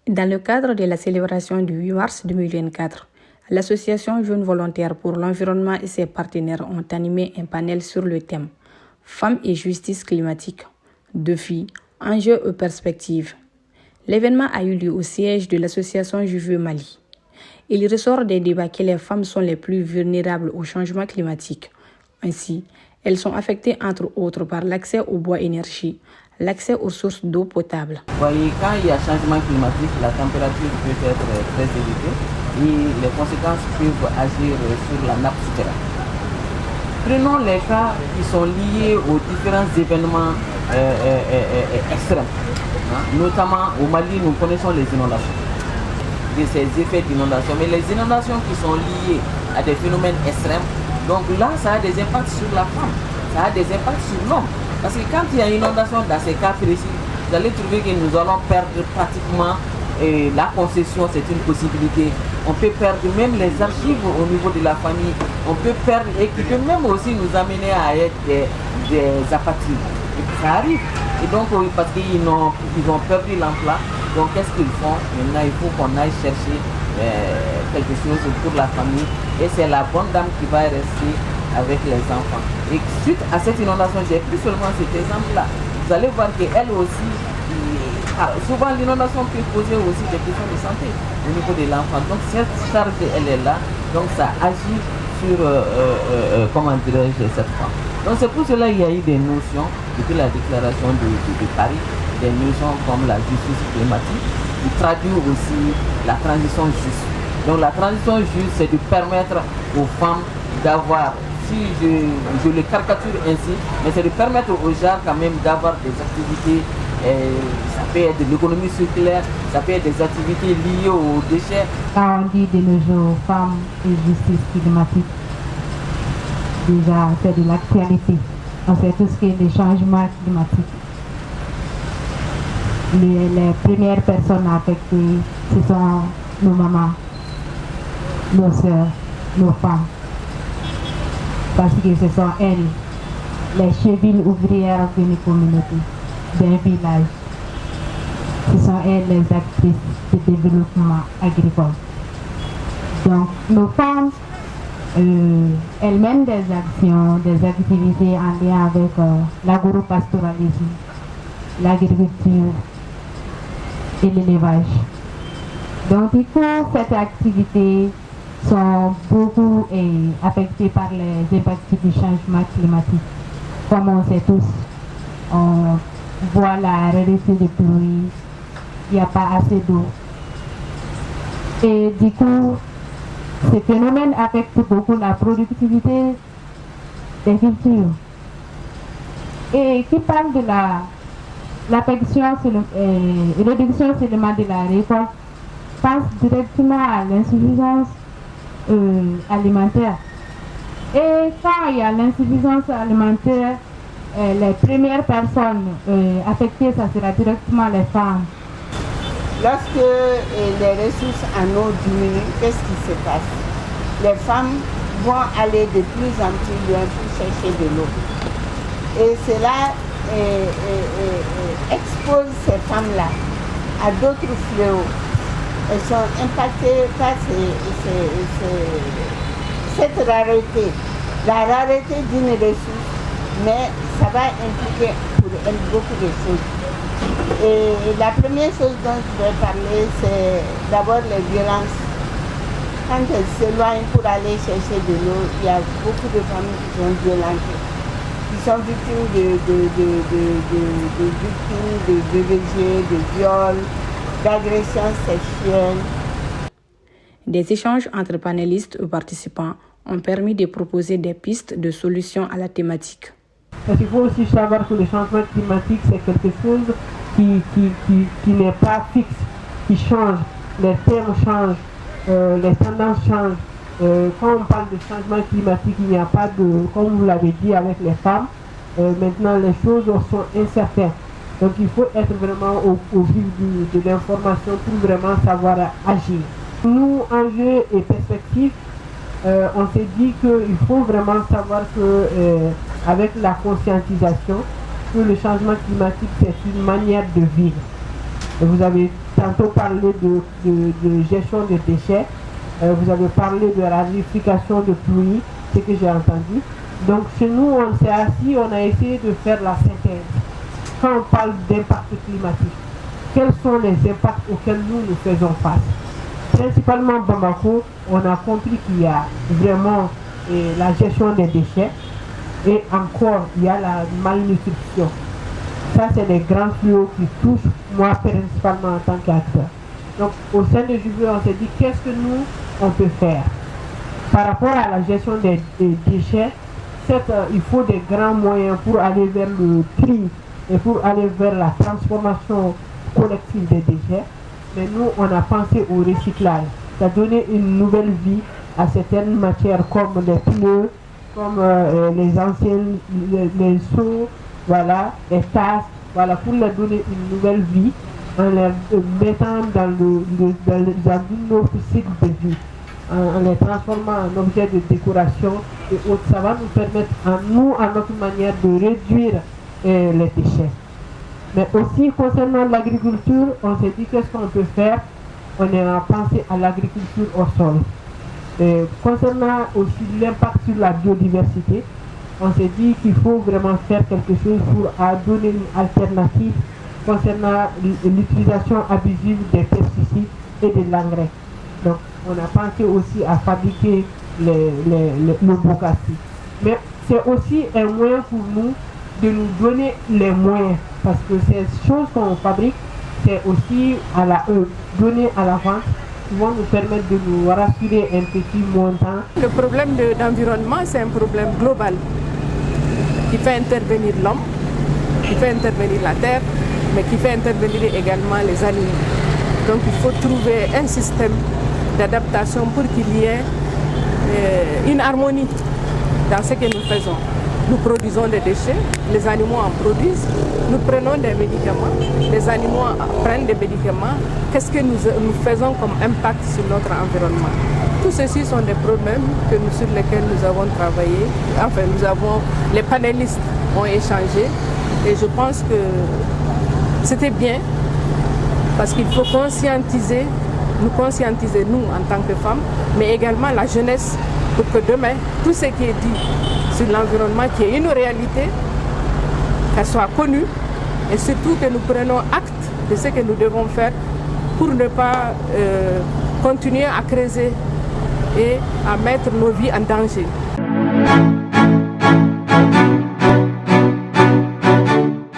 Dans le cadre de la célébration du 8 mars 2024, l'association Jeunes Volontaires pour l'Environnement et ses partenaires ont animé un panel sur le thème « Femmes et justice climatique, défis, enjeux et perspectives ». L'événement a eu lieu au siège de l'association JVE Mali. Il ressort des débats que les femmes sont les plus vulnérables au changement climatique. Ainsi, elles sont affectées entre autres par l'accès au bois énergie, l'accès aux sources d'eau potable. Vous voyez, quand il y a changement climatique, la température peut être très élevée et les conséquences peuvent agir sur la nappe souterraine. Prenons les cas qui sont liés aux différents événements extrêmes. Notamment au Mali, nous connaissons les inondations, ces effets d'inondation, mais les inondations qui sont liées à des phénomènes extrêmes, donc là, ça a des impacts sur la femme, ça a des impacts sur l'homme. Parce que quand il y a inondation dans ces cas précis, vous allez trouver que nous allons perdre pratiquement la concession, c'est une possibilité. On peut perdre même les archives au niveau de la famille, on peut perdre et qui peut même aussi nous amener à être des apatrides. Ça arrive. Et donc, parce qu'ils ont perdu l'emploi, donc qu'est-ce qu'ils font? Maintenant, il faut qu'on aille chercher quelque chose pour la famille. Et c'est la bonne dame qui va rester avec les enfants. Et suite à cette inondation, j'ai pris seulement cet exemple-là. Vous allez voir qu'elle aussi, souvent l'inondation peut poser aussi des questions de santé au niveau de l'enfant. Donc cette charge, elle est là. Donc ça agit sur, comment dirais-je, cette femme. Donc c'est pour cela qu'il y a eu des notions, depuis la déclaration de Paris, des notions comme la justice climatique, qui traduit aussi la transition juste. Donc la transition juste, c'est de permettre aux femmes d'avoir, si je le caricature ainsi, mais c'est de permettre aux gens quand même d'avoir des activités, ça peut être de l'économie circulaire, ça peut être des activités liées aux déchets. Quand on dit de nos jours femmes et justice climatique, déjà c'est de l'actualité. On sait tout ce qui est des changements climatiques. Les premières personnes affectées, ce sont nos mamans, nos soeurs, nos femmes. Parce que ce sont elles, les chevilles ouvrières d'une communauté, d'un village. Ce sont elles les actrices du développement agricole. Donc nos femmes, elles mènent des actions, des activités en lien avec l'agropastoralisme, l'agriculture et l'élevage. Donc du coup, cette activité sont beaucoup affectés par les impacts du changement climatique. Comme on sait tous, on voit la rareté des pluies, il n'y a pas assez d'eau. Et du coup, ces phénomènes affectent beaucoup la productivité des cultures. Et qui parle de la réduction seulement de la récolte, passe directement à l'insuffisance alimentaire. Et quand il y a l'insuffisance alimentaire, les premières personnes affectées, ça sera directement les femmes. Lorsque les ressources en eau diminuent, qu'est-ce qui se passe? Les femmes vont aller de plus en plus loin pour chercher de l'eau. Et cela expose ces femmes-là à d'autres fléaux. Elles sont impactées par cette rareté, la rareté d'une ressource, mais ça va impliquer pour elles beaucoup de choses. Et la première chose dont je vais parler, c'est d'abord les violences. Quand elles s'éloignent pour aller chercher de l'eau, il y a beaucoup de femmes qui sont violentées, qui sont victimes de VBG, de viols, d'agressions sexuelles. Des échanges entre panélistes et participants ont permis de proposer des pistes de solutions à la thématique. Parce qu'il faut aussi savoir que le changement climatique, c'est quelque chose qui n'est pas fixe, qui change. Les termes changent, les tendances changent. Quand on parle de changement climatique, il n'y a pas de, comme vous l'avez dit avec les femmes, maintenant les choses sont incertaines. Donc il faut être vraiment au vif de l'information pour vraiment savoir agir. Nous, enjeux et perspectives, on s'est dit qu'il faut vraiment savoir que avec la conscientisation, que le changement climatique c'est une manière de vivre. Vous avez tantôt parlé de gestion des déchets, vous avez parlé de la vérification de pluie, ce que j'ai entendu. Donc chez nous, on s'est assis, on a essayé de faire la synthèse. Quand on parle d'impact climatique, quels sont les impacts auxquels nous faisons face? Principalement Bamako, on a compris qu'il y a vraiment la gestion des déchets et encore il y a la malnutrition. Ça, c'est les grands fléaux qui touchent moi principalement en tant qu'acteur. Donc au sein de Jubilé, on s'est dit qu'est-ce que nous, on peut faire par rapport à la gestion des déchets. Certes, il faut des grands moyens pour aller vers le tri et pour aller vers la transformation collective des déchets. Mais nous, on a pensé au recyclage. Ça a donné une nouvelle vie à certaines matières comme les pneus, comme les anciennes, les seaux, voilà, les tasses, voilà, pour leur donner une nouvelle vie en les mettant dans un autre cycle de vie, en les transformant en objets de décoration et autres. Ça va nous permettre à notre manière de réduire les déchets. Mais aussi concernant l'agriculture, on s'est dit qu'est-ce qu'on peut faire. On a pensé à l'agriculture au sol. Et concernant aussi l'impact sur la biodiversité, on s'est dit qu'il faut vraiment faire quelque chose pour donner une alternative concernant l'utilisation abusive des pesticides et de l'engrais. Donc on a pensé aussi à fabriquer le bokassi. Mais c'est aussi un moyen pour nous de nous donner les moyens, parce que ces choses qu'on fabrique, c'est aussi donner à la vente, qui vont nous permettre de nous rassurer un petit montant. Le problème d'environnement, c'est un problème global qui fait intervenir l'homme, qui fait intervenir la terre, mais qui fait intervenir également les animaux. Donc il faut trouver un système d'adaptation pour qu'il y ait une harmonie dans ce que nous faisons. Nous produisons des déchets, les animaux en produisent, nous prenons des médicaments, les animaux prennent des médicaments. Qu'est-ce que nous faisons comme impact sur notre environnement? Tout ceci sont des problèmes sur lesquels nous avons travaillé. Enfin, les panélistes ont échangé et je pense que c'était bien parce qu'il faut conscientiser nous en tant que femmes, mais également la jeunesse pour que demain, tout ce qui est dit sur l'environnement, qui est une réalité, qu'elle soit connue et surtout que nous prenons acte de ce que nous devons faire pour ne pas continuer à creuser et à mettre nos vies en danger.